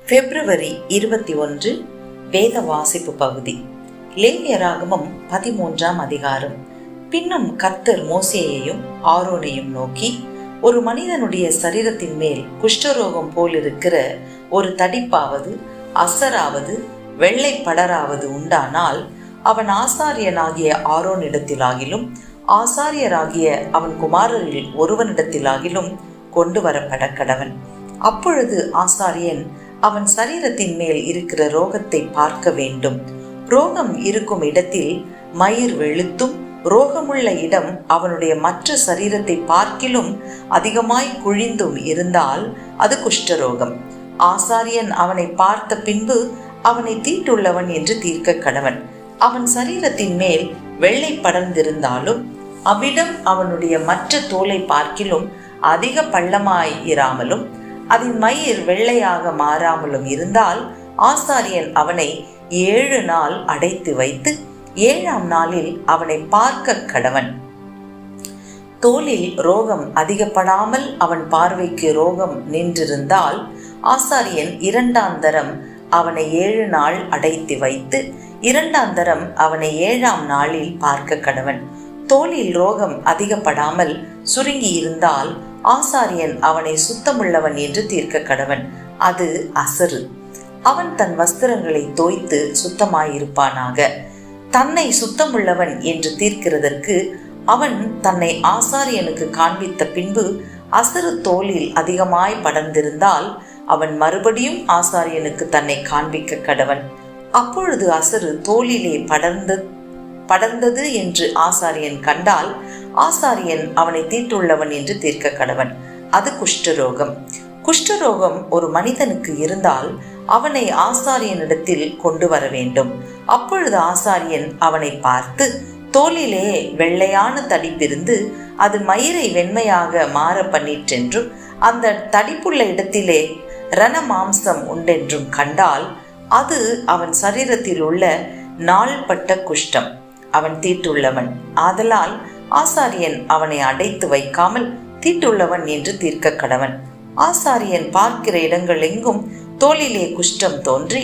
பிப்ரவரி 21 வேத வாசிப்பு பகுதி. லேவியராகமம் 13ஆம் அதிகாரம். பின்னும் கர்த்தர் மோசேயையும் ஆரோனையும் நோக்கி, ஒரு மனிதனுடைய சரீரத்தின் மேல் குஷ்டரோகம் போலிருக்கிற ஒரு தடிப்பாவது அசராவது வெள்ளை படராவது உண்டானால் அவன் ஆசாரியனாகிய ஆரோனிடத்திலாகிலும் ஆசாரியராகிய அவன் குமாரரில் ஒருவனிடத்திலாகிலும் கொண்டு வரப்பட கடவன். அப்பொழுது ஆசாரியன் அவன் சரீரத்தின் மேல் இருக்கிற ரோகத்தை பார்க்க வேண்டும். ரோகம் இருக்கும் இடத்தில் மயிர் வெளுத்தும் ரோகமுள்ள இடம் அவனுடைய மற்ற சரீரத்தை பார்க்கிலும் அதிகமாய் குழிந்தும் இருந்தால் அது குஷ்டரோகம். ஆசாரியன் அவனை பார்த்த பின்பு அவனை தீட்டுள்ளவன் என்று தீர்க்க கடவன். அவன் சரீரத்தின் மேல் வெள்ளை படர்ந்திருந்தாலும் அவ்விடம் அவனுடைய மற்ற தோலை பார்க்கிலும் அதிக பள்ளமாய் இராமலும் அதன் மயிர் வெள்ளையாக மாறாமலும் இருந்தால் ஆசாரியன் அவனை 7 நாள் அடைத்து வைத்து 7ஆம் நாளில் அவனை பார்க்க கடவன். தோலில் ரோகம் அதிகப்படாமல் அவன் பார்வைக்கு ரோகம் நின்றிருந்தால் ஆசாரியன் 2ஆம் தரம் அவனை 7 நாள் அடைத்து வைத்து 2ஆம் தரம் அவனை 7ஆம் நாளில் பார்க்க கடவன். தோலில் ரோகம் அதிகப்படாமல் சுருங்கி இருந்தால் ஆசாரியன் அவனை சுத்தமுள்ளவன் என்று தீர்க்க கடவன். அது அசரு. அவன் தன் வஸ்திரங்களை தோய்த்து சுத்தமாயிருப்பானாக. தன்னை சுத்தமுள்ளவன் என்று தீர்க்கிறதற்கு அவன் தன்னை ஆசாரியனுக்கு காண்பித்த பின்பு அசரு தோலில் அதிகமாய் படர்ந்திருந்தால் அவன் மறுபடியும் ஆசாரியனுக்கு தன்னை காண்பிக்க கடவன். அப்பொழுது அசரு தோலிலே படர்ந்தது என்று ஆசாரியன் கண்டால் ஆசாரியன் அவனை தீட்டுள்ளவன் என்று தீர்க்க கடவன். அது குஷ்டரோகம். குஷ்டரோகம் ஒரு மனிதனுக்கு இருந்தால் அவனை ஆசாரியனிடத்தில் கொண்டு வர வேண்டும். அப்பொழுது ஆசாரியன் அவனை பார்த்து, தோலிலே வெள்ளையான தடிப்பிருந்து அது மயிரை வெண்மையாக மாற பண்ணிற்றென்றும் அந்த தடிப்புள்ள இடத்திலே ரண மாம்சம் உண்டென்றும் கண்டால் அது அவன் சரீரத்தில் உள்ள நாள்பட்ட குஷ்டம். அவன் தீட்டுள்ளவன். ஆதலால் ஆசாரியன் அவனை அடைத்து வைக்காமல் தீட்டுள்ளவன் என்று தீர்க்க கடவன். ஆசாரியன் பார்க்கிற இடங்கள் எங்கும் தோலிலே குஷ்டம் தோன்றி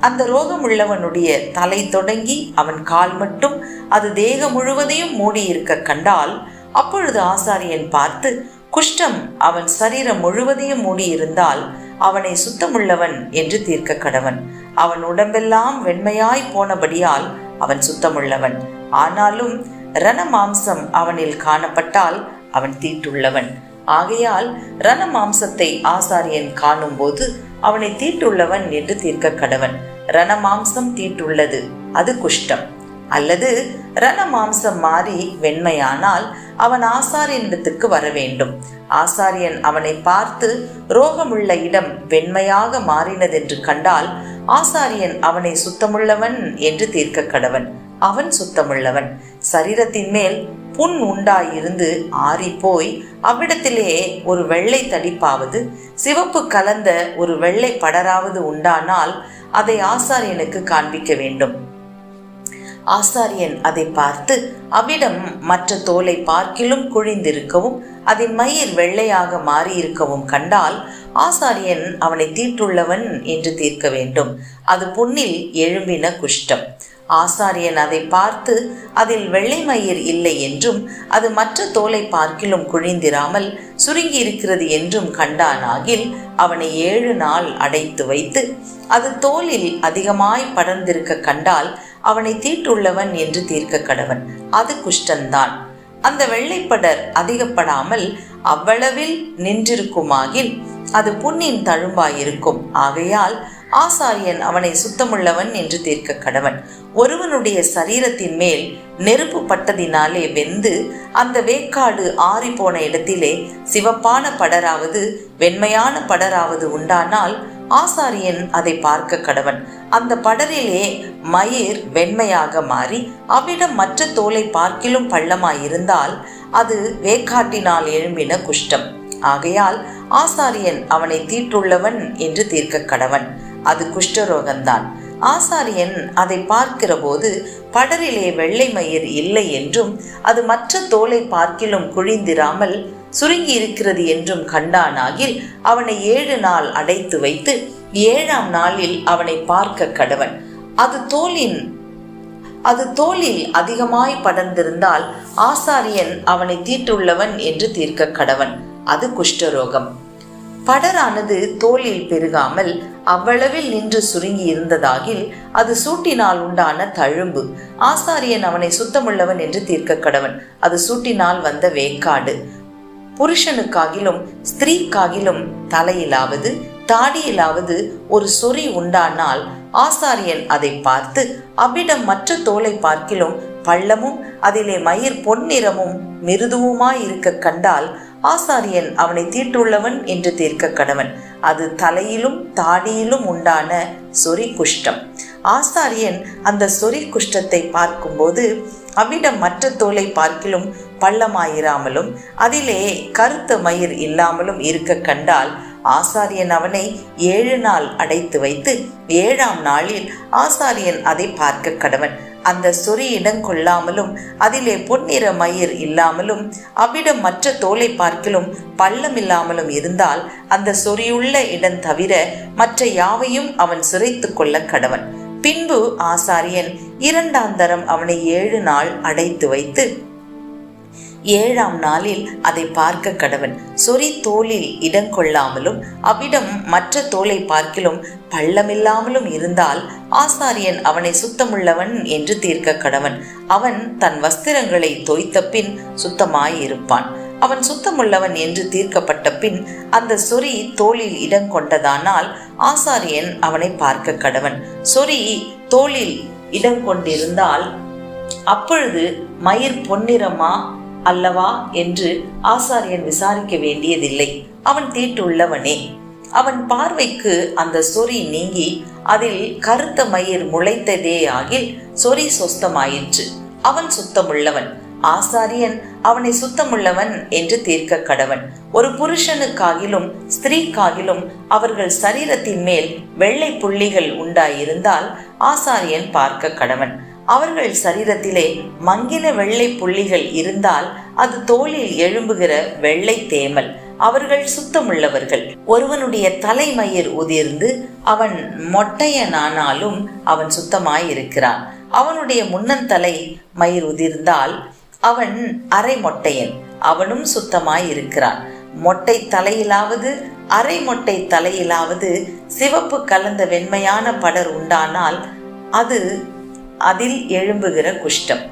அந்த ரோகமுள்ளவனுடைய தலை தொடங்கி அவன் கால் மட்டும் அது தேகம் முழுவதையும் மூடியிருக்க கண்டால் அப்பொழுது ஆசாரியன் பார்த்து, குஷ்டம் அவன் சரீரம் முழுவதையும் மூடியிருந்தால் அவனை சுத்தமுள்ளவன் என்று தீர்க்க கடவன். அவன் உடம்பெல்லாம் வெண்மையாய் போனபடியால் அவன் சுத்தமுள்ளவன். ஆனாலும் ரண மாம்சம் அவனில் காணப்பட்டால் அவன் தீட்டுள்ளவன். ஆகையால் ரண மாம்சத்தை ஆசாரியன் காணும் போது அவனை தீட்டுள்ளவன் என்று தீர்க்க கடவன். ரண மாம்சம் தீட்டுள்ளது, அது குஷ்டம். அல்லது ரண மாம்சம் மாறி வெண்மையானால் அவன் ஆசாரியனிடத்துக்கு வர வேண்டும். ஆசாரியன் அவனை பார்த்து ரோகமுள்ள இடம் வெண்மையாக மாறினதென்று கண்டால் ஆசாரியன் அவனை சுத்தமுள்ளவன் என்று தீர்க்க கடவன். அவன் சுத்தமுள்ளவன். சரீரத்தின் மேல் புண் உண்டாயிருந்து ஆறி போய் அவ்விடத்திலே ஒரு வெள்ளை தடிப்பாவது சிவப்பு கலந்த ஒரு வெள்ளை படராவது உண்டானால் அதை ஆசாரியனுக்கு காண்பிக்க வேண்டும். ஆசாரியன் அதை பார்த்து அவ்விடம் மற்ற தோலை பார்க்கிலும் குழிந்திருக்கவும் அதன் மயிர் வெள்ளையாக மாறியிருக்கவும் கண்டால் ஆசாரியன் அவனை தீட்டுள்ளவன் என்று தீர்க்க வேண்டும். அது புண்ணில் எழும்பின குஷ்டம். ஆசாரியன் அதை பார்த்து அதில் வெள்ளை மயிர் இல்லை என்றும் அது மற்ற தோலை பார்க்கிலும் குழிந்திராமல் சுருங்கி இருக்கிறது என்றும் கண்டானாகில் அவனை 7 நாள் அடைத்து வைத்து அது தோலில் அதிகமாய் படர்ந்திருக்க கண்டால் அவனை தீட்டுள்ளவன் என்று தீர்க்க கடவன். அது குஷ்டந்தான். அந்த வெள்ளைப்படர் அதிகப்படாமல் அவ்வளவில் நின்றிருக்குமாகில் அது புண்ணின் தழும்பாயிருக்கும். ஆகையால் ஆசாரியன் அவனை சுத்தமுள்ளவன் என்று தீர்க்க கடவன். ஒருவனுடைய சரீரத்தின் மேல் நெருப்பு பட்டதினாலே வெந்து அந்த வேக்காடு ஆறி போன இடத்திலே சிவப்பான படராவது வெண்மையான படராவது உண்டானால் ஆசாரியன் அதை பார்க்க கடவன். அந்த படரிலே மயிர் வெண்மையாக மாறி அவ்விடம் மற்ற தோலை பார்க்கிலும் பள்ளமாயிருந்தால் அது வேக்காட்டினால் எழும்பின குஷ்டம். ஆகையால் ஆசாரியன் அவனை தீட்டுள்ளவன் என்று தீர்க்க கடவன். அது குஷ்டரோகந்தான். ஆசாரியன் அதை பார்க்கிற போது படரிலே வெள்ளை மயிர் இல்லை என்றும் அது மற்ற தோலை பார்க்கிலும் குழிந்திராமல் சுருங்கி இருக்கிறது என்றும் கண்டானாகில் அவனை 7 நாள் அடைத்து வைத்து 7ஆம் நாளில் அவனை பார்க்க கடவன். அது தோலில் அதிகமாய் படர்ந்திருந்தால் ஆசாரியன் அவனை தீட்டுள்ளவன் என்று தீர்க்க கடவன். அது குஷ்டரோகம். படரானது தோலில் பெருகாமல் அவ்வளவில் நின்று சுருங்கி இருந்ததாகில் அது சூட்டினால் உண்டான தழும்பு. ஆசாரியன் அவனை சுத்தமுள்ளவன் என்று தீர்க்க கடவன். அது சூட்டினால் வந்த வேக்காடு. புருஷனுக்காகிலும் ஸ்திரீக்காகிலும் தலையிலாவது தாடியிலாவது ஒரு சொறி உண்டானால் ஆசாரியன் அதை பார்த்து அவ்விடம் மற்ற தோலை பார்க்கிலும் பள்ளமும் அதிலே மயிர் பொன்னிறமும் மிருதுவுமாயிருக்க கண்டால் ஆசாரியன் அவனை தீட்டுள்ளவன் என்று தீர்க்க கடவன். அது தலையிலும் தாடியிலும் உண்டான சொறி குஷ்டம். ஆசாரியன் அந்த சொறி குஷ்டத்தை பார்க்கும்போது அவ்விடம் மற்ற தோலை பார்க்கிலும் பள்ளமாயிராமலும் அதிலே கருத்த மயிர் இல்லாமலும் இருக்க கண்டால் ஆசாரியன் அவனை 7 நாள் அடைத்து வைத்து 7ஆம் நாளில் ஆசாரியன் அதை பார்க்க கடவன். அந்த சொறி இடங்கொள்ளாமலும் அதிலே பொன்னிற மயிர் இல்லாமலும் அவ்விடம் மற்ற தோலை பார்க்கிலும் பள்ளமில்லாமலும் இருந்தால் அந்த சொறியுள்ள இடம் தவிர மற்ற யாவையும் அவன் சிறைத்து கொள்ள கடவன். பின்பு ஆசாரியன் 2ஆம் தரம் அவனை 7 நாள் அடைத்து வைத்து 7ஆம் நாளில் அதை பார்க்க கடவன். சொறி தோலில் இடங்கொள்ளாமலும் அவ்விடம் மற்ற தோலை பார்க்கிலும் பள்ளமில்லாமலும் இருந்தால் ஆசாரியன் அவனை சுத்தமுள்ளவன் என்று தீர்க்க கடவன். அவன் தன் வஸ்திரங்களை தோய்த்த பின் சுத்தமாயிருப்பான். அவன் சுத்தமுள்ளவன் என்று தீர்க்கப்பட்ட பின் அந்த சொறி தோலில் இடங்கொண்டதானால் ஆசாரியன் அவனை பார்க்க கடவன். சொறி தோலில் இடங்கொண்டிருந்தால் அப்பொழுது மயிர் பொன்னிறமா அல்லவா என்று ஆசாரியன் விசாரிக்க வேண்டியதில்லை. அவன் தீட்டுள்ளவனே. அவன் பார்வைக்கு அந்த சொறி நீங்கி அதில் கருத்த மயிர் முளைத்ததே ஆகில் சொறி சொஸ்தமாயிற்று. அவன் சுத்தமுள்ளவன். ஆசாரியன் அவனை சுத்தமுள்ளவன் என்று தீர்க்க கடவன். ஒரு புருஷனுக்காகிலும் ஸ்திரீக்காகிலும் அவர்கள் சரீரத்தின் மேல் வெள்ளை புள்ளிகள் உண்டாயிருந்தால் ஆசாரியன் பார்க்க கடவன். அவர்கள் சரீரத்திலே மங்கின வெள்ளை புள்ளிகள் இருந்தால் அது தோலில் எழும்புகிற வெள்ளை தேமல். அவர்கள் சுத்தமுள்ளவர்கள். ஒருவனுடைய தலைமயிர் உதிர்ந்து அவன் மொட்டையனானாலும் அவன் சுத்தமாயிருக்கிறான். அவனுடைய முன்னந்தலை மயிர் உதிர்ந்தால் அவன் அரை மொட்டையன், அவனும் சுத்தமாயிருக்கிறான். மொட்டை தலையிலாவது அரை மொட்டை தலையிலாவது சிவப்பு கலந்த வெண்மையான படர் உண்டானால் அது அதில் எழும்புகிற குஷ்டம்.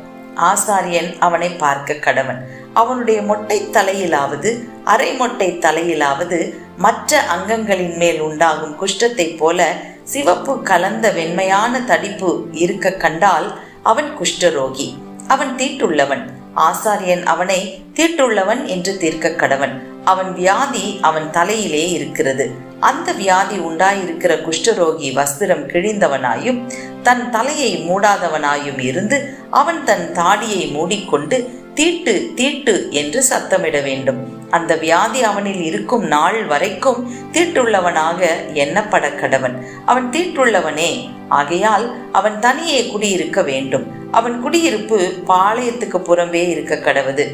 ஆசாரியன் அவனை பார்க்க கடவன். அவனுடைய மொட்டை தலையிலாவது அரை மொட்டை தலையிலாவது மற்ற அங்கங்களின் மேல் உண்டாகும் குஷ்டத்தை போல சிவப்பு கலந்த வெண்மையான தடிப்பு இருக்க கண்டால் அவன் குஷ்டரோகி. அவன் தீட்டுள்ளவன். ஆசாரியன் அவனை தீட்டுள்ளவன் என்று தீர்க்க கடவன். அவன் வியாதி அவன் தலையிலே இருக்கிறது. அந்த வியாதி உண்டாயிருக்கிற குஷ்டரோகி வஸ்திரம் கிழிந்தவனாயும் தன் தலையை மூடாதவனாயும் இருந்து அவன் தன் தாடியை மூடிக்கொண்டு தீட்டு தீட்டு என்று சத்தமிட வேண்டும். அந்த வியாதி அவனில் இருக்கும் நாள் வரைக்கும் தீட்டுள்ளவனாக எண்ணப்பட கடவன். அவன் தீட்டுள்ளவனே. ஆகையால் அவன் தனியே குடியிருக்க வேண்டும். அவன் குடியிருப்பு பாளையத்துக்கு புறம்பே இருக்க கடவது.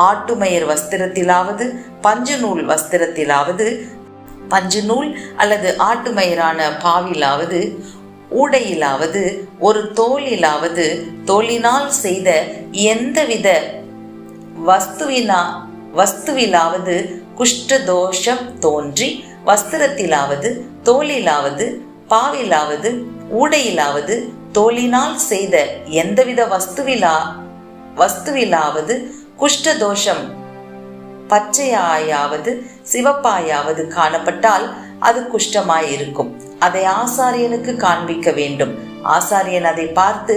ஆட்டுமயிர் வஸ்திரத்திலாவது பஞ்சு நூல் வஸ்திரத்திலாவது பஞ்சு நூல் அல்லது ஆட்டுமயிரான பாவிலாவது ஊடையிலாவது ஒரு தோலிலாவது தோலினால் செய்த எந்தவித வஸ்துவிலாவது குஷ்டதோஷம் தோன்றி வஸ்திரத்திலாவது தோலிலாவது பாவிலாவது ஊடையிலாவது தோலினால் செய்த எந்தவித வஸ்துவிலாவது குஷ்டதோஷம் பச்சையாயாவது சிவப்பாயாவது காணப்பட்டால் அது குஷ்டமாயிருக்கும். அதை ஆசாரியனுக்கு காண்பிக்க வேண்டும். ஆசாரியன் அதை பார்த்து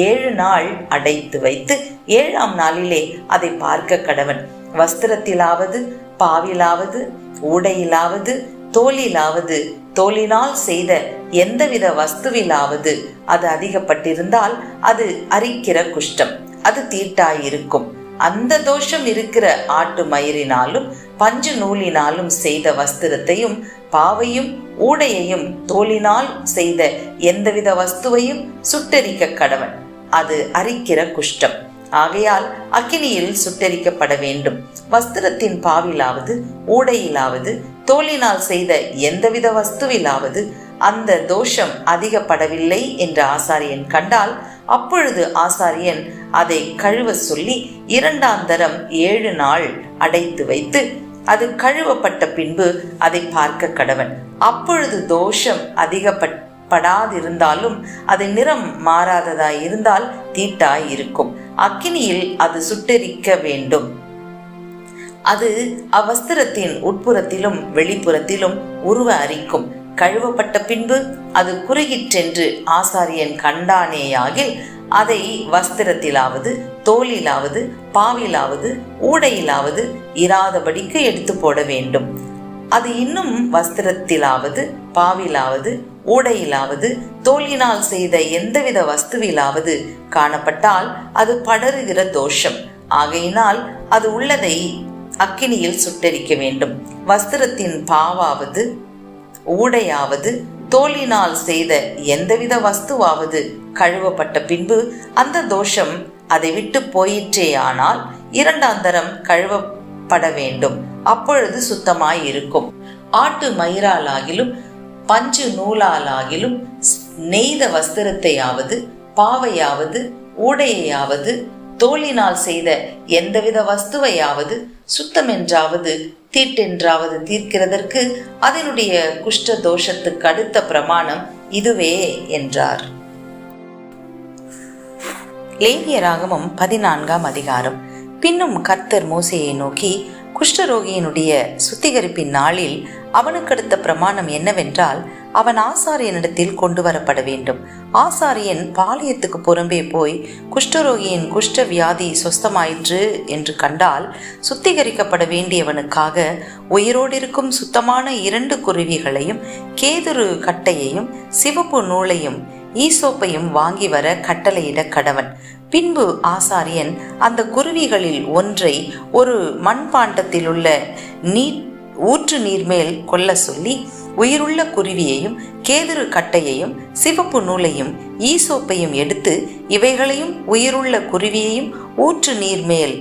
7 நாள் அடைத்து வைத்து 7ஆம் நாளிலே அதை பார்க்க கடவன். வஸ்திரத்திலாவது பாவிலாவது ஊடையிலாவது தோலிலாவது தோலினால் செய்த எந்தவித வஸ்துவிலாவது அது அதிகப்பட்டிருந்தால் அது அரிக்கிற குஷ்டம். அது தீட்டாயிருக்கும். அந்த தோஷம் இருக்கிற ஆட்டு மயிரினாலும் பஞ்சு நூலினாலும் செய்த வஸ்திரத்தையும் பாவையும் ஊடையையும் தோலினால் செய்த எந்தவித வஸ்துவையும் சுட்டெரிக்க கடவன். அது அரிக்கிற குஷ்டம். ஆகையால் அக்கினியில் சுட்டெரிக்கப்பட வேண்டும். வஸ்திரத்தின் பாவிலாவது ஊடையிலாவது தோலினால் செய்த எந்தவித வஸ்துவிலாவது அந்த தோஷம் அதிகப்படவில்லை என்று ஆசாரியன் கண்டால் அப்பொழுது ஆசாரியன் அதை கழுவ சொல்லி 2ஆம் தரம் 7 நாள் அடைத்து வைத்து அது கழுவப்பட்ட பின்பு அதை பார்க்க கடவன். அப்பொழுது தோஷம் அதிகப்படாதிருந்தாலும் அது நிறம் மாறாததாய் இருந்தால் தீட்டாய் இருக்கும். அக்கினியில் அது சுட்டெரிக்க வேண்டும். அது அவ்வஸ்திரத்தின் உட்புறத்திலும் வெளிப்புறத்திலும் உருவ அரிக்கும். கழுவப்பட்ட பின்பு அது குறுகிற்றென்று ஆசாரியன் கண்டானேயாகில் அதை வஸ்திரத்திலாவது தோலிலாவது பாவிலாவது ஊடையிலாவது இராதபடிக்கு எடுத்து போட வேண்டும். அது இன்னும் வஸ்திரத்திலாவது பாவிலாவது ஊடையிலாவது தோலினால் செய்த எந்தவித வஸ்துவிலாவது காணப்பட்டால் அது படருகிற தோஷம். ஆகையினால் அது உள்ளதை அக்கினியில் சுட்டெரிக்க வேண்டும். வஸ்திரத்தின் பாவாவது ஊடையாவது தோலினால் செய்த எந்தவித வஸ்துவாவது கழுவப்பட்ட பின்பு அந்த தோஷம் அதை விட்டு போயிற்றேயானால் 2ஆம் தரம் கழுவப்பட வேண்டும். அப்பொழுது சுத்தமாய் இருக்கும். ஆட்டு மயிராலாகிலும் பஞ்சு நூலாலாகிலும் நெய்த வஸ்திரத்தையாவது பாவையாவது ஊடையாவது தோலினால் செய்த எந்தவித வஸ்துவையாவது சுத்தமென்றாவது தீட்டென்றாவது தீர்க்கிறதற்கு அதனுடைய குஷ்ட தோஷத்துக்கு அடுத்த பிரமாணம் இதுவே என்றார். லேவியராகமம் 14ஆம் அதிகாரம். பின்னும் கர்த்தர் மோசேயை நோக்கி, குஷ்டரோகியினுடைய சுத்திகரிப்பின் நாளில் அவனுக்கு அடுத்த பிரமாணம் என்னவென்றால், அவன் ஆசாரியனிடத்தில் கொண்டு வரப்பட வேண்டும். ஆசாரியன் பாளையத்துக்கு புறம்பே போய் குஷ்டரோகியின் குஷ்ட வியாதி சொஸ்தமாயிற்று என்று கண்டால், சுத்திகரிக்கப்பட வேண்டியவனுக்காக உயிரோடிருக்கும் சுத்தமான 2 குருவிகளையும் கேதுரு கட்டையையும் சிவப்பு நூலையும் ஈசோப்பையும் வாங்கி வர கட்டளையிட கடவன். பின்பு ஆசாரியன் அந்த குருவிகளில் ஒன்றை ஒரு மண்பாண்டத்தில் உள்ள ஊற்று நீர் மேல் கொல்ல சொல்லி, உயிருள்ள குருவியையும் கேதுரு கட்டையையும் சிவப்பு நூலையும் ஈசோப்பையும் எடுத்து இவைகளையும் உயிருள்ள குருவியையும் ஊற்று நீர் மேல்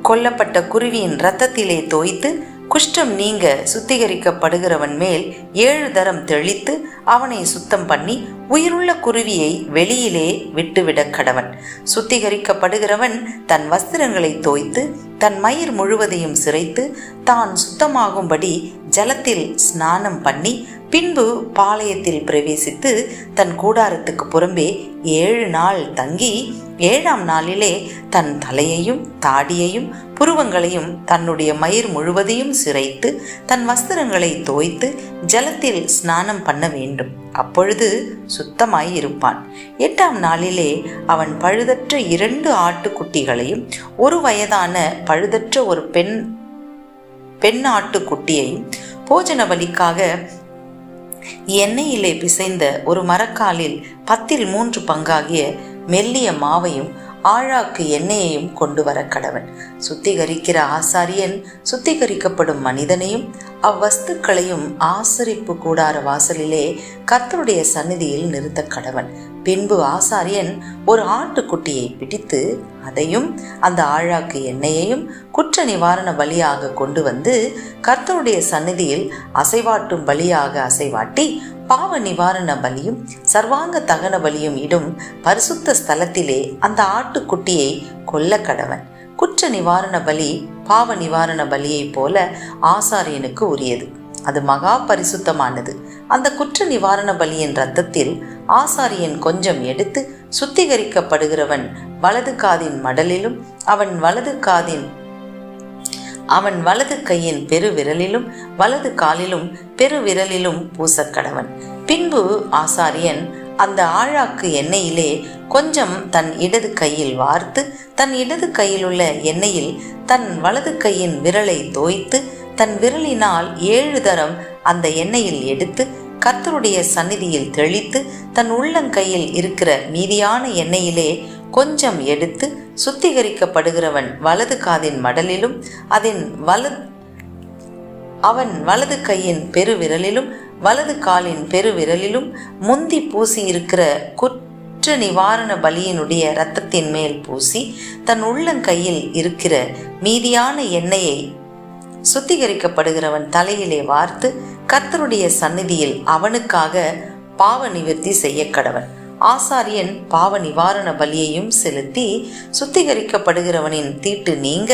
கொல்லப்பட்ட குருவியின் இரத்தத்திலே தோய்த்து குஷ்டம் நீங்க சுத்திகரிக்கப்படுகிறவன் மேல் 7 தரம் தெளித்து அவனை சுத்தம் பண்ணி உயிருள்ள குருவியை வெளியிலே விட்டுவிட கடவன். சுத்திகரிக்கப்படுகிறவன் தன் வஸ்திரங்களை தோய்த்து தன் மயிர் முழுவதையும் சிரைத்து தான் சுத்தமாகும்படி ஜலத்தில் ஸ்நானம் பண்ணி பின்பு பாளையத்தில் பிரவேசித்து தன் கூடாரத்துக்கு புறம்பே 7 நாள் தங்கி 7ஆம் நாளிலே தன் தலையையும் தாடியையும் புருவங்களையும் தன்னுடைய மயிர் முழுவதையும் சிரைத்து தன் வஸ்திரங்களை தோய்த்து ஜலத்தில் ஸ்நானம் பண்ண வேண்டும். அப்பொழுது சுத்தமாய் இருப்பான். 8ஆம் நாளிலே அவன் பழுதற்ற 2 ஆட்டுக்குட்டிகளையும் 1 வயதான பழுதற்ற ஒரு பெண் ஆட்டுக்குட்டியையும் போஜன பலிக்காக எண்ணெயிலே பிசைந்த ஒரு மரக்காலில் 10 பங்காகிய மெல்லிய மாவையும் ஆழாக்கு எண்ணெயையும் கொண்டு வர கடவன். சுத்திகரிக்கிற ஆசாரியன் சுத்திகரிக்கப்படும் மனிதனையும் அவ்வஸ்துக்களையும் ஆசரிப்பு கூடார வாசலிலே கர்த்தருடைய சந்நிதியில் நிறுத்த கடவன். பின்பு ஆசாரியன் ஒரு ஆட்டுக்குட்டியை பிடித்து அதையும் அந்த ஆழாக்கு எண்ணெயையும் குற்ற நிவாரண பலியாக கொண்டு வந்து கர்த்தருடைய சந்நிதியில் அசைவாட்டும் பலியாக அசைவாட்டி பாவ நிவாரண பலியும் சர்வாங்க தகன பலியும் இடும் பரிசுத்த ஸ்தலத்திலே அந்த ஆட்டுக்குட்டியை கொல்ல கடவன். குற்ற நிவாரண பலி பாவ நிவாரண பலியை போல ஆசாரியனுக்கு உரியது. அது மகா பரிசுத்தமானது. அந்த குற்ற நிவாரண பலியின் இரத்தத்தில் ஆசாரியன் கொஞ்சம் எடுத்து சுத்திகரிக்கப்படுகிறவன் வலது காதின் மடலிலும் அவன் வலது கையின் பெருவிரலிலும் வலது காலிலும் பெருவிரலிலும் பூசக்கடவன். பின்பு ஆசாரியன் அந்த ஆழாக்கு எண்ணெயிலே கொஞ்சம் தன் இடது கையில் வார்த்து தன் இடது கையில் உள்ள எண்ணெயில் தன் வலது கையின் விரலை தோய்த்து தன் விரலினால் 7 தரம் அந்த எண்ணெயில் எடுத்து கர்த்தருடைய சந்நிதியில் தெளித்து தன் உள்ளங்கையில் இருக்கிற மீதியான எண்ணெயிலே கொஞ்சம் எடுத்து சுத்திகரிக்கப்படுகிறவன் வலது காதின் மடலிலும் அவன் வலது கையின் பெருவிரலிலும் வலது காலின் பெருவிரலிலும் முந்தி பூசி இருக்கிற குற்ற நிவாரண பலியினுடைய இரத்தத்தின் மேல் பூசி தன் உள்ளங்கையில் இருக்கிற மீதியான எண்ணெயை சுத்திகரிக்கப்படுகிறவன் தலையிலே வார்த்து கர்த்தருடைய சந்நிதியில் அவனுக்காக பாவ நிவர்த்தி செய்ய கடவன். ஆசாரியன் பாவ நிவாரண பலியையும் செலுத்தி சுத்திகரிக்கப்படுகிறவனின் தீட்டு நீங்க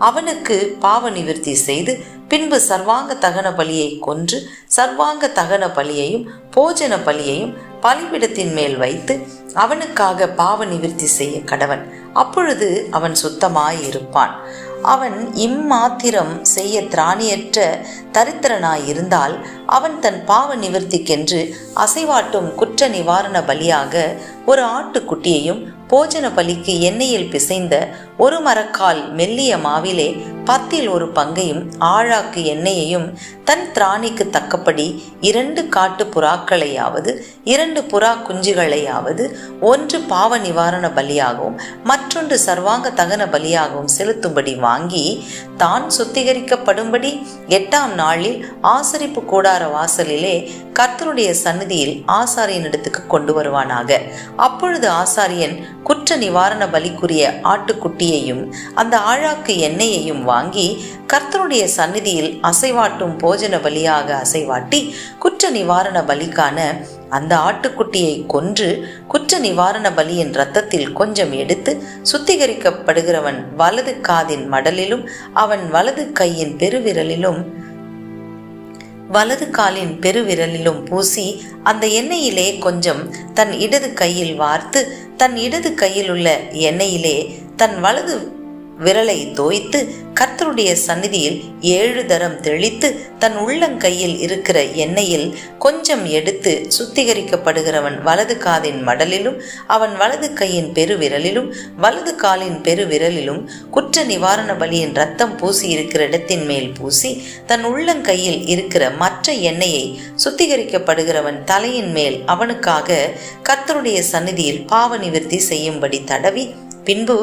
அவனுக்கு பாவ நிவர்த்தி செய்து பின்பு சர்வாங்க தகன பலியை கொன்று சர்வாங்க தகன பலியையும் போஜன பலியையும் பலிபீடத்தின் மேல் வைத்து அவனுக்காக பாவ நிவர்த்தி செய்ய கடவன். அப்பொழுது அவன் சுத்தமாயிருப்பான். அவன் இம்மாத்திரம் செய்ய திராணியற்ற தரித்திரனாயிருந்தால் அவன் தன் பாவ நிவர்த்திக்கென்று அசைவாட்டும் குற்ற நிவாரண பலியாக ஒரு ஆட்டுக்குட்டியையும் போஜன பலிக்கு எண்ணெயில் பிசைந்த ஒரு மரக்கால் மெல்லிய மாவிலே 10 பங்கையும் ஆழாக்கு எண்ணெயையும் தன் திராணிக்கு தக்கபடி 2 காட்டு புறாக்களையாவது 2 புறா குஞ்சுகளையாவது ஒன்று பாவ நிவாரண பலியாகவும் மற்றொன்று சர்வாங்க தகன பலியாகவும் செலுத்தும்படி வாங்கி தான் சுத்திகரிக்கப்படும்படி 8ஆம் நாளில் ஆசரிப்பு கூடார வாசலிலே கர்த்தருடைய சந்நிதியில் ஆசாரியனிடத்துக்கு கொண்டு வருவானாக. அப்பொழுது ஆசாரியன் குற்ற நிவாரண பலிக்குரிய ஆட்டுக்குட்டியையும் அந்த ஆழாக்கு எண்ணெயையும் வாங்கி கர்த்தருடைய சந்நிதியில் அசைவாட்டும் போஜன பலியாக அசைவாட்டி குற்ற நிவாரண பலிக்கான அந்த ஆட்டுக்குட்டியை கொன்று குற்ற நிவாரண பலியின் இரத்தத்தில் கொஞ்சம் எடுத்து சுத்திகரிக்கப்படுகிறவன் வலது காதின் மடலிலும் அவன் வலது கையின் பெருவிரலிலும் வலது காலின் பெருவிரலிலும் பூசி அந்த எண்ணெயிலே கொஞ்சம் தன் இடது கையில் வார்த்து தன் இடது கையில் உள்ள எண்ணெயிலே தன் வலது விரலை தோய்த்து கர்த்தருடைய சந்நிதியில் 7 தரம் தெளித்து தன் உள்ளங்கையில் இருக்கிற எண்ணெயில் கொஞ்சம் எடுத்து சுத்திகரிக்கப்படுகிறவன் வலது காதின் மடலிலும் அவன் வலது கையின் பெருவிரலிலும் வலது காலின் பெருவிரலிலும் குற்ற நிவாரண பலியின் இரத்தம் பூசி இருக்கிற இடத்தின் மேல் பூசி தன் உள்ளங்கையில் இருக்கிற மற்ற எண்ணெயை சுத்திகரிக்கப்படுகிறவன் தலையின் மேல் அவனுக்காக கர்த்தருடைய சந்நிதியில் பாவ நிவர்த்தி செய்யும்படி தடவி பின்பு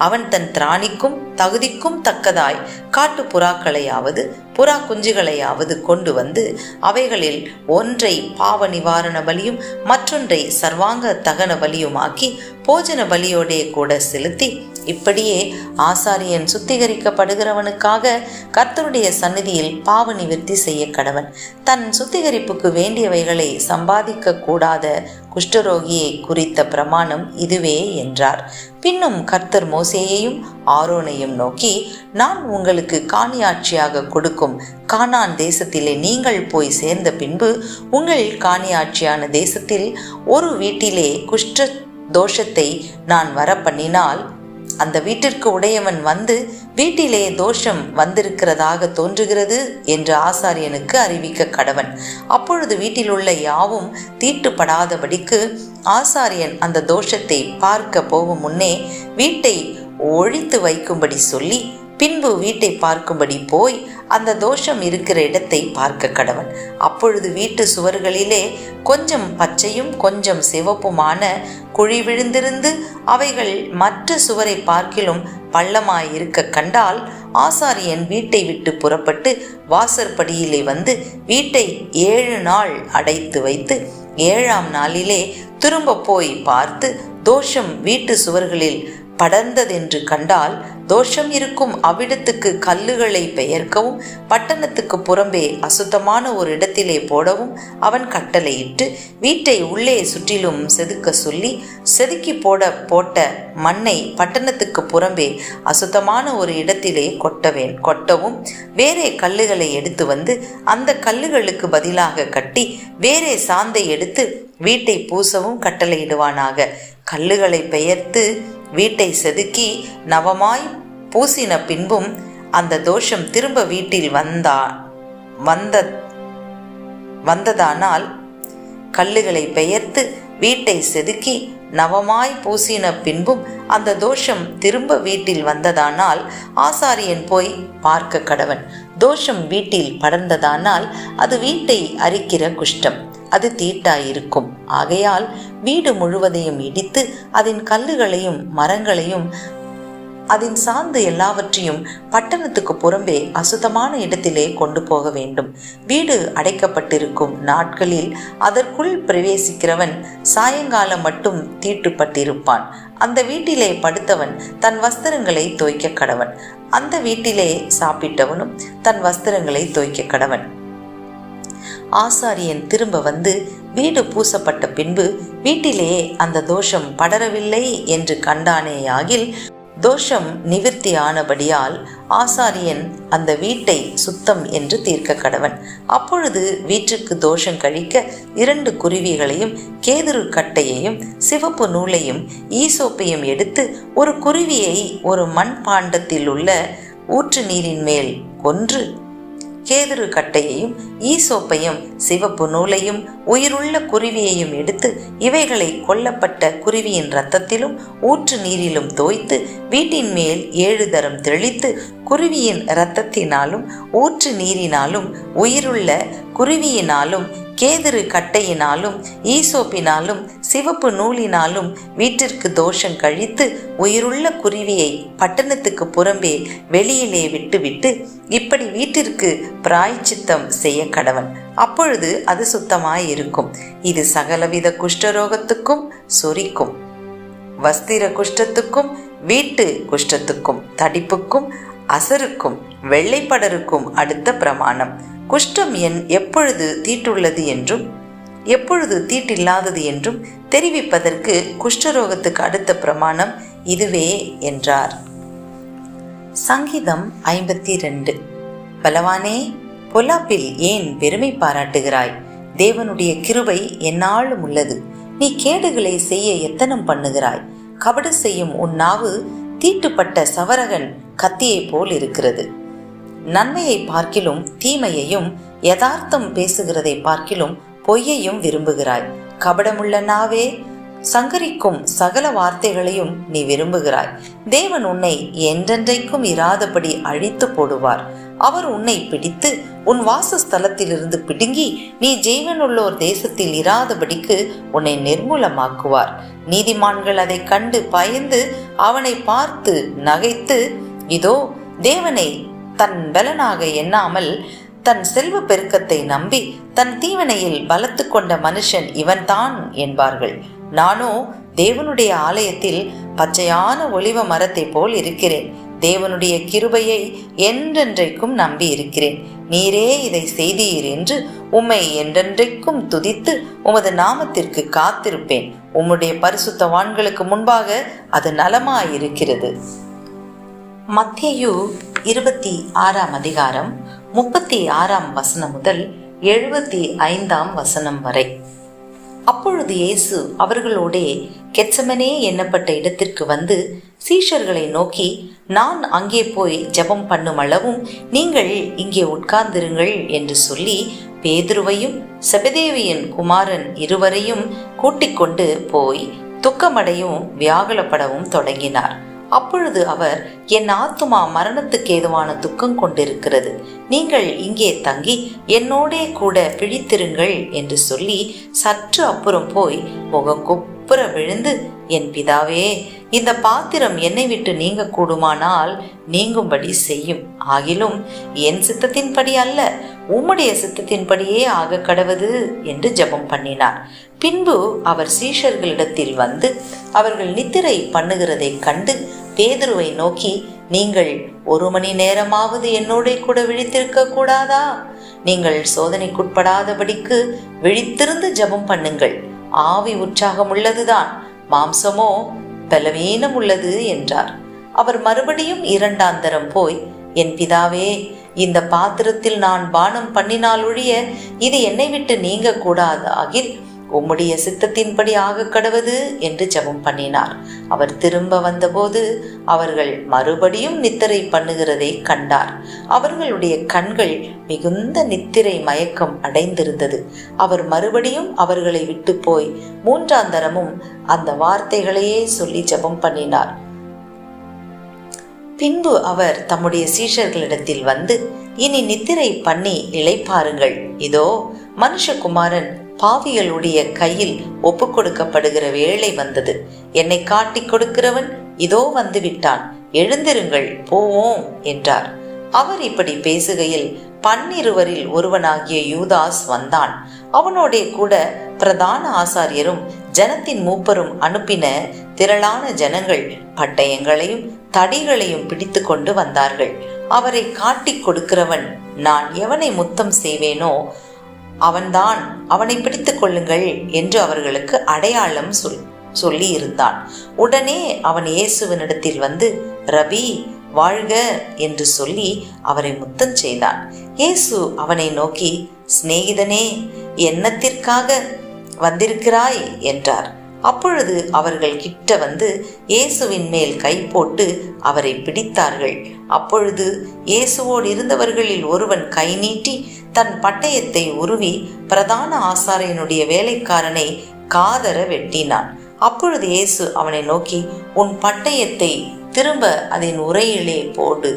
அவன் தன் திராணிக்கும் தகுதிக்கும் தக்கதாய் காட்டு புறாக்களையாவது புறா குஞ்சுகளையாவது கொண்டு வந்து அவைகளில் ஒன்றை பாவ நிவாரண பலியும் மற்றொன்றை சர்வாங்க தகன பலியுமாக்கி போஜன பலியோடே கூட செலுத்தி இப்படியே ஆசாரியன் சுத்திகரிக்கப்படுகிறவனுக்காக கர்த்தருடைய சந்நிதியில் பாவ நிவர்த்தி செய்ய கடவன். தன் சுத்திகரிப்புக்கு வேண்டியவைகளை சம்பாதிக்க கூடாத குஷ்டரோகியை குறித்த பிரமாணம் இதுவே என்றார். பின்னும் கர்த்தர் மோசேயையும் ஆரோனையும் நோக்கி, நான் உங்களுக்கு காணியாட்சியாக கொடுக்கும் கானான் தேசத்திலே நீங்கள் போய் சேர்ந்த பின்பு உங்கள் காணியாட்சியான தேசத்தில் ஒரு வீட்டிலே குஷ்ட தோஷத்தை நான் வர பண்ணினால் அந்த வீட்டிற்கு உடையவன் வந்து வீட்டிலே தோஷம் வந்திருக்கிறதாக தோன்றுகிறது என்று ஆசாரியனுக்கு அறிவிக்க கடவன். அப்பொழுது வீட்டில் உள்ள யாவும் தீட்டுப்படாதபடிக்கு ஆசாரியன் அந்த தோஷத்தை பார்க்க போகும் முன்னே வீட்டை ஒழித்து வைக்கும்படி சொல்லி பின்பு வீட்டை பார்க்கும்படி போய் அந்த தோஷம் இருக்கிற இடத்தை பார்க்க கடவன். அப்பொழுது வீட்டு சுவர்களிலே கொஞ்சம் பச்சையும் கொஞ்சம் சிவப்புமான குழி விழுந்திருந்து அவைகள் மற்ற சுவரை பார்க்கிலும் பள்ளமாயிருக்க கண்டால் ஆசாரியன் வீட்டை விட்டு புறப்பட்டு வாசற்படியிலே வந்து வீட்டை 7 நாள் அடைத்து வைத்து 7ஆம் நாளிலே திரும்ப போய் பார்த்து தோஷம் வீட்டு சுவர்களில் படர்ந்ததென்று கண்டால் தோஷம் இருக்கும் அவ்விடத்துக்கு கல்லுகளை பெயர்க்கவும் பட்டணத்துக்கு புறம்பே அசுத்தமான ஒரு இடத்திலே போடவும் அவன் கட்டளையிட்டு வீட்டை உள்ளே சுற்றிலும் செதுக்க சொல்லி செதுக்கி போட்ட மண்ணை பட்டணத்துக்கு புறம்பே அசுத்தமான ஒரு இடத்திலே கொட்டவும் வேறே கல்லுகளை எடுத்து வந்து அந்த கல்லுகளுக்கு பதிலாக கட்டி வேறே சாந்தை எடுத்து வீட்டை பூசவும் கட்டளையிடுவானாக. கல்லுகளை பெயர்த்து வீட்டை செதுக்கி நவமாய் பூசின பின்பும் அந்த தோஷம் திரும்ப வீட்டில் வந்ததானால் கல்லுகளை பெயர்த்து வீட்டை செதுக்கி நவமாய் பூசின பின்பும் அந்த தோஷம் திரும்ப வீட்டில் வந்ததானால் ஆசாரியன் போய் பார்க்க கடவன். தோஷம் வீட்டில் படர்ந்ததானால் அது வீட்டை அரிக்கிற குஷ்டம், அது தீட்டாயிருக்கும். ஆகையால் வீடு முழுவதையும் இடித்து அதன் கல்லுகளையும் மரங்களையும் அதன் சார்ந்து எல்லாவற்றையும் பட்டணத்துக்கு புறம்பே அசுத்தமான இடத்திலே கொண்டு போக வேண்டும். வீடு அடைக்கப்பட்டிருக்கும் நாட்களில் அதற்குள் பிரவேசிக்கிறவன் சாயங்காலம் மட்டும் தீட்டுப்பட்டிருப்பான். அந்த வீட்டிலே படுத்தவன் தன் வஸ்திரங்களை தோய்க்க கடவன். அந்த வீட்டிலே சாப்பிட்டவனும் தன் வஸ்திரங்களை தோய்க்க கடவன். ஆசாரியன் திரும்ப வந்து வீடு பூசப்பட்ட பின்பு வீட்டிலே அந்த தோஷம் படரவில்லை என்று கண்டானேயாகில் தோஷம் நிவிர்த்தி ஆனபடியால் ஆசாரியன் அந்த வீட்டை சுத்தம் என்று தீர்க்க கடவன். அப்பொழுது வீட்டிற்கு தோஷம் கழிக்க 2 குருவிகளையும் கேதுரு கட்டையையும் சிவப்பு நூலையும் ஈசோப்பையும் எடுத்து ஒரு குருவியை ஒரு மண் பாண்டத்தில் உள்ள ஊற்று நீரின் மேல் கொன்று கேதுரு கட்டையையும் ஈசோப்பையும் சிவப்பு நூலையும் உயிருள்ள குருவியையும் எடுத்து இவைகளை கொல்லப்பட்ட குருவியின் இரத்தத்திலும் ஊற்று நீரிலும் தோய்த்து வீட்டின் மேல் 7 தரம் தெளித்து குருவியின் இரத்தத்தினாலும் ஊற்று நீரினாலும் உயிருள்ள குருவியினாலும் கேதுரு கட்டையினாலும் ஈசோப்பினாலும் சிவப்பு நூலினாலும் வீட்டிற்கு தோஷம் கழித்து உயிருள்ள குருவியை பட்டணத்துக்கு புறம்பே வெளியிலே விட்டுவிட்டு இப்படி வீட்டிற்கு பிராயச்சித்தம் செய்ய கடவன். அப்பொழுது அது சுத்தமாயிருக்கும். இது சகலவித குஷ்டரோகத்துக்கும் சொரிக்கும், வஸ்திர குஷ்டத்துக்கும் வீட்டு குஷ்டத்துக்கும் தடிப்புக்கும் அசருக்கும் வெள்ளைப்படருக்கும் அடுத்த பிரமாணம். குஷ்டம் எப்பொழுது தீட்டுள்ளது என்றும் எப்பொழுது தீட்டில்லாதது என்றும் தெரிவிப்பதற்கு குஷ்டரோகத்துக்கு அடுத்த பிரமாணம் இதுவே என்றார். சங்கீதம் 52. பலவானே, பொல்லாப்பில் ஏன் பெருமை பாராட்டுகிறாய்? தேவனுடைய கிருபை எந்நாளும் உள்ளது. நீ கேடுகளை செய்ய எத்தனம் பண்ணுகிறாய். கபடு செய்யும் உன் நாவு தீட்டுப்பட்ட சவரகன் கத்தியை போல் இருக்கிறது. நன்மையை பார்க்கிலும் தீமையையும் யதார்த்தம் பேசுகிறதை பார்க்கிலும் பொய்யையும் விரும்புகிறாய். கபடமுள்ள நாவே, சங்கரிக்கும் சகல வார்த்தைகளையும் நீ விரும்புகிறாய். தேவன் உன்னை என்றென்றைக்கும் இராதபடி அழித்து போடுவார். அவர் உன்னை பிடித்து உன் வாசஸ்தலத்திலிருந்து பிடுங்கி நீ ஜீவனுள்ளோர் தேசத்தில் இராதபடிக்கு உன்னை நிர்மூலமாக்குவார். நீதிமான்கள் அதை கண்டு பயந்து அவனை பார்த்து நகைத்து, இதோ தேவனை தன் பலனாக எண்ணாமல் தன் செல்வ பெருக்கத்தை நம்பி தன் தீவனையில் பலத்து கொண்ட மனுஷன் இவன்தான் என்பார்கள். நானோ தேவனுடைய ஆலயத்தில் பச்சையான ஒலிவ மரத்தை போல் இருக்கிறேன். தேவனுடைய கிருபையை என்றென்றைக்கும் நம்பி இருக்கிறேன். நீரே இதை செய்தீர் என்று உம்மை என்றென்றைக்கும் துதித்து உமது நாமத்திற்கு காத்திருப்பேன். உம்முடைய பரிசுத்தவான்களுக்கு முன்பாக அது நலமாயிருக்கிறது. மத்தேயு 26ஆம் அதிகாரம் 36ஆம் வசனம் முதல் 75ஆம் வசனம் வரை. அப்பொழுது இயேசு அவர்களோடே கெத்செமனே எண்ணப்பட்ட இடத்திற்கு வந்து சீஷர்களை நோக்கி, நான் அங்கே போய் ஜெபம் பண்ணும் அளவும் நீங்கள் இங்கே உட்கார்ந்திருங்கள் என்று சொல்லி பேதுருவையும் செபதேவியின் குமாரன் இருவரையும் கூட்டிக் கொண்டு போய் துக்கமடையும் வியாகுலப்படவும் தொடங்கினார். அப்பொழுது அவர், என் ஆத்துமா மரணத்துக்கு ஏதுவான துக்கம் கொண்டிருக்கிறது. நீங்கள் இங்கே தங்கி என்னோடே கூட பிழித்திருங்கள் என்று சொல்லி சற்று அப்புறம் போய் முகங்குப்புற விழுந்து, என் பிதாவே, இந்த பாத்திரம் என்னை விட்டு நீங்க கூடுமானால் நீங்கும்படி செய்யும். ஆகிலும் என் சித்தத்தின்படி அல்ல, உம்முடைய சித்தத்தின்படியே ஆக கடவது என்று ஜெபம் பண்ணினார். பின்பு அவர் சீஷர்களிடத்தில் வந்து அவர்கள் நித்திரை பண்ணுகிறதை கண்டு பேதுருவை நோக்கி, நீங்கள் 1 மணி நேரமாவது என்னோட கூட விழித்திருக்க கூடாதா? நீங்கள் சோதனைக்குட்படாதபடிக்கு விழித்திருந்து ஜெபம் பண்ணுங்கள். ஆவி உற்சாகம் உள்ளதுதான், மாம்சமோ பலவீனம் உள்ளது என்றார். அவர் மறுபடியும் 2ஆம் தரம் போய், என் பிதாவே, இந்த பாத்திரத்தில் நான் பானம் பண்ணினால் ஒழிய இது என்னை விட்டு நீங்க கூடாது. ஆகில் உம்முடைய சித்தத்தின்படி ஆக கடவது என்று ஜெபம் பண்ணினார். அவர் திரும்ப வந்தபோது அவர்கள் மறுபடியும் நித்திரை பண்ணுகிறதை கண்டார். அவர்களுடைய கண்கள் மிகுந்த நித்திரை மயக்கம் அடைந்திருந்தது. அவர் மறுபடியும் அவர்களை விட்டு போய் 3ஆம் தரமும் அந்த வார்த்தைகளையே சொல்லி ஜெபம் பண்ணினார். பின்பு அவர் தம்முடைய சீஷர்களிடத்தில் வந்து, இனி நித்திரை பண்ணி இளைப்பாருங்கள். இதோ மனுஷகுமாரன் பாவிகளுடைய கையில் ஒப்பு கொடுக்கப்படுகிற வேளை வந்தது. என்னை காட்டி கொடுக்கிறவன் இதோ வந்து விட்டான். எழுந்திருங்கள், போவோம் என்றார். அவர் இப்படி பேசுகையில் 12 ஒருவனாகிய யூதாஸ் வந்தான். அவனோட கூட பிரதான ஆசாரியரும் ஜனத்தின் மூப்பரும் அனுப்பின திரளான ஜனங்கள் பட்டயங்களையும் தடிகளையும் பிடித்து கொண்டு வந்தார்கள். அவரை காட்டி கொடுக்கிறவன், நான் எவனை முத்தம் செய்வேனோ அவன்தான், அவனை பிடித்துக் கொள்ளுங்கள் என்று அவர்களுக்கு அடையாளம் சொல்லி இருந்தான். உடனே அவன் இயேசுவினிடத்தில் வந்து, ரபி, வாழ்க என்று சொல்லி அவரை முத்தம் செய்தான். இயேசு அவனை நோக்கி, சிநேகிதனே, என்னத்திற்காக வந்திருக்கிறாய் என்றார். அப்பொழுது அவர்கள் கிட்ட வந்து இயேசுவின் மேல் கை போட்டு அவரை பிடித்தார்கள். அப்பொழுது இயேசுவோடு இருந்தவர்களில் ஒருவன் கை நீட்டி தன் பட்டயத்தை உருவி பிரதான ஆசாரியனுடைய வேலைக்காரனை காதர வெட்டினான். அப்பொழுது இயேசு அவனை நோக்கி, உன் பட்டயத்தை திரும்ப அதன் உரையிலே போடு.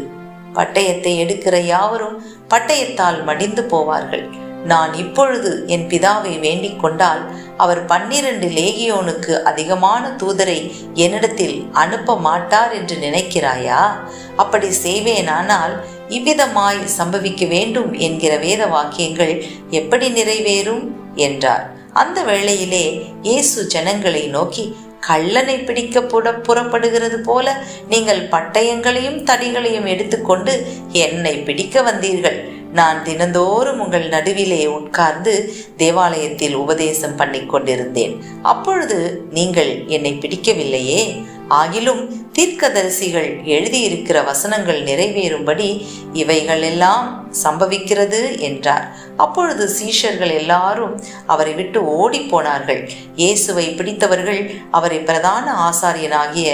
பட்டயத்தை எடுக்கிற யாவரும் பட்டயத்தால் மடிந்து போவார்கள். நான் இப்பொழுது என் பிதாவை வேண்டிக் கொண்டால் அவர் 12 லேகியோனுக்கு அதிகமான தூதரை என்னிடத்தில் அனுப்ப மாட்டார் என்று நினைக்கிறாயா? அப்படி செய்வேனானால் இவ்விதமாய் சம்பவிக்க வேண்டும் என்கிற வேத வாக்கியங்கள் எப்படி நிறைவேறும் என்றார். அந்த வேளையிலே இயேசு ஜனங்களை நோக்கி, கள்ளனை பிடிக்க புறப்படுகிறது போல நீங்கள் பட்டயங்களையும் தடிகளையும் எடுத்துக்கொண்டு என்னை பிடிக்க வந்தீர்கள். நான் தினந்தோறும் உங்கள் நடுவிலே உட்கார்ந்து தேவாலயத்தில் உபதேசம் பண்ணி கொண்டிருந்தேன். அப்பொழுது நீங்கள் என்னை பிடிக்கவில்லையே. ஆகிலும் தீர்க்கதரிசிகள் எழுதியிருக்கிற வசனங்கள் நிறைவேறும்படி இவைகள் எல்லாம் சம்பவிக்கிறது என்றார். அப்பொழுது சீஷர்கள் எல்லாரும் அவரை விட்டு ஓடி போனார்கள். இயேசுவை பிடித்தவர்கள் அவரை பிரதான ஆசாரியனாகிய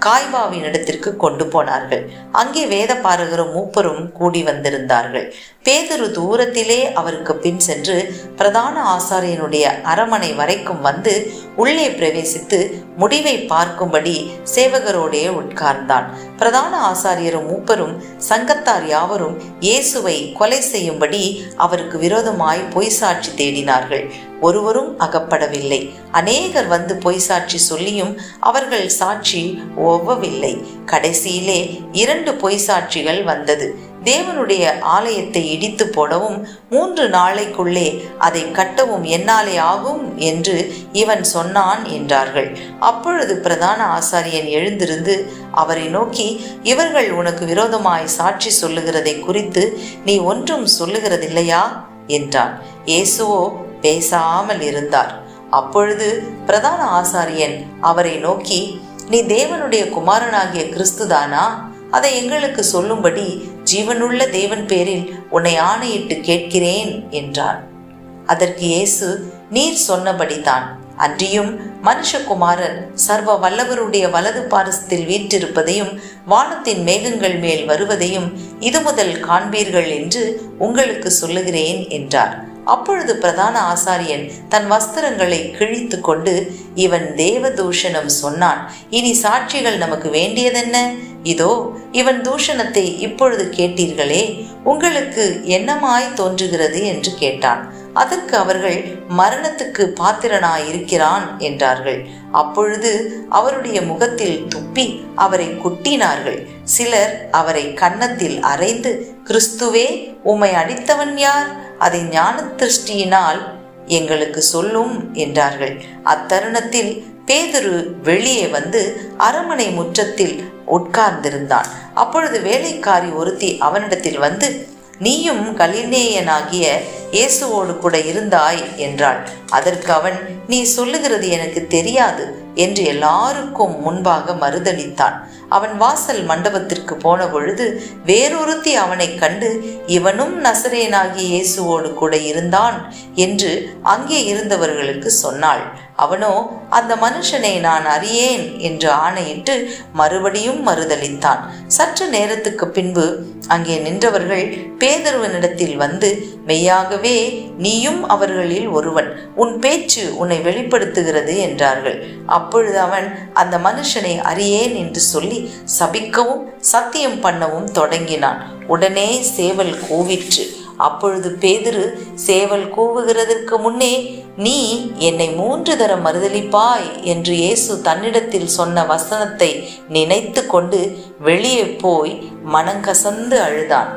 காய்பாவின் இடத்திற்கு கொண்டு போனார்கள். அங்கே வேத பாரகரும் மூப்பரும் கூடி வந்திருந்தார்கள். பேதுரு தூரத்திலே அவருக்கு பின் சென்று பிரதான ஆசாரியனுடைய அரமனை வரைக்கும் வந்து உள்ளே பிரவேசித்து முடிவை பார்க்கும்படி சேவகரோடே உட்கார்ந்தான். பிரதான ஆசாரியரும் மூப்பரும் சங்கத்தார் யாவரும் இயேசுவை கொலை செய்யும்படி அவருக்கு விரோதமாய் பொய் சாட்சி தேடினார்கள். ஒருவரும் அகப்படவில்லை. அநேகர் வந்து பொய் சாட்சி சொல்லியும் அவர்கள் சாட்சி ஒவ்வவில்லை. கடைசியிலே 2 பொய் சாட்சிகள் வந்தது. தேவனுடைய ஆலயத்தை இடித்து போடவும் 3 நாளைக்குள்ளே அதை கட்டவும் என்னாலே ஆகும் என்று இவன் சொன்னான் என்றார்கள். அப்பொழுது பிரதான ஆசாரியன் எழுந்திருந்து அவரை நோக்கி, இவர்கள் உனக்கு விரோதமாய் சாட்சி சொல்லுகிறதை குறித்து நீ ஒன்றும் சொல்லுகிறதில்லையா என்றான். இயேசுவோ பேசாமல் இருந்தார். அப்பொழுது பிரதான ஆசாரியன் அவரை நோக்கி, நீ தேவனுடைய குமாரனாகிய கிறிஸ்துதானா? அதை எங்களுக்கு சொல்லும்படி ஜீவனுள்ள தேவன் பேரில் உன்னை ஆணையிட்டு கேட்கிறேன் என்றான். அதற்கு இயேசு, நீர் சொன்னபடிதான். அன்றியும் மனுஷகுமாரன் சர்வ வல்லவருடைய வலது பாரசத்தில் வீற்றிருப்பதையும் வானத்தின் மேகங்கள் மேல் வருவதையும் இது முதல் காண்பீர்கள் என்று உங்களுக்கு சொல்லுகிறேன் என்றார். அப்பொழுது பிரதான ஆசாரியன் தன் வஸ்திரங்களை கிழித்து கொண்டு, இவன் தேவ தூஷணம் சொன்னான். இனி சாட்சிகள் நமக்கு வேண்டியதென்ன? இதோ இவன் தூஷணத்தை இப்பொழுது கேட்டீர்களே, உங்களுக்கு என்னமாய் தோன்றுகிறது என்று கேட்டான். அதற்கு அவர்கள், மரணத்துக்கு பாத்திரனாயிருக்கிறான் என்றார்கள். அப்பொழுது அவருடைய முகத்தில் துப்பி அவரை குட்டினார்கள். சிலர் அவரை கன்னத்தில் அறைந்து, கிறிஸ்துவே, உம்மை அடித்தவன் யார்? அதை ஞான திருஷ்டியினால் எங்களுக்கு சொல்லும் என்றார்கள். அத்தருணத்தில் பேதுரு வெளியே வந்து அரமனை முற்றத்தில் உட்கார்ந்திருந்தான். அப்பொழுது வேலைக்காரி ஒருத்தி அவனிடத்தில் வந்து, நீயும் கலிலேயனாகிய இயேசுவோடு கூட இருந்தாய் என்றாள். அதற்கு அவன், நீ சொல்லுகிறது எனக்கு தெரியாது என்று எல்லாருக்கும் முன்பாக மறுதளித்தான். அவன் வாசல் மண்டபத்திற்கு போன பொழுது வேறொருத்தி அவனை கண்டு, இவனும் நசரேயனாகிய இயேசுவோடு கூட இருந்தான் என்று அங்கே இருந்தவர்களுக்கு சொன்னாள். அவனோ, அந்த மனுஷனை நான் அறியேன் என்று ஆணையிட்டு மறுபடியும் மறுதளித்தான். சற்று நேரத்துக்கு பின்பு அங்கே நின்றவர்கள் பேதுருவினிடத்தில் வந்து, மெய்யாகவே நீயும் அவர்களில் ஒருவன், உன் பேச்சு உன்னை வெளிப்படுத்துகிறது என்றார்கள். அப்பொழுது அவன் அந்த மனுஷனை அறியேன் என்று சொல்லி சபிக்கவும் சத்தியம் பண்ணவும் தொடங்கினான். உடனே சேவல் கூவிற்று. அப்பொழுது பேதுரு சேவல் கூவுகிறதற்கு முன்னே, நீ என்னை 3 தரம் மறுதலிப்பாய் என்று இயேசு தன்னிடத்தில் சொன்ன வசனத்தை நினைத்து கொண்டு வெளியே போய் மனங்கசந்து அழுதான்.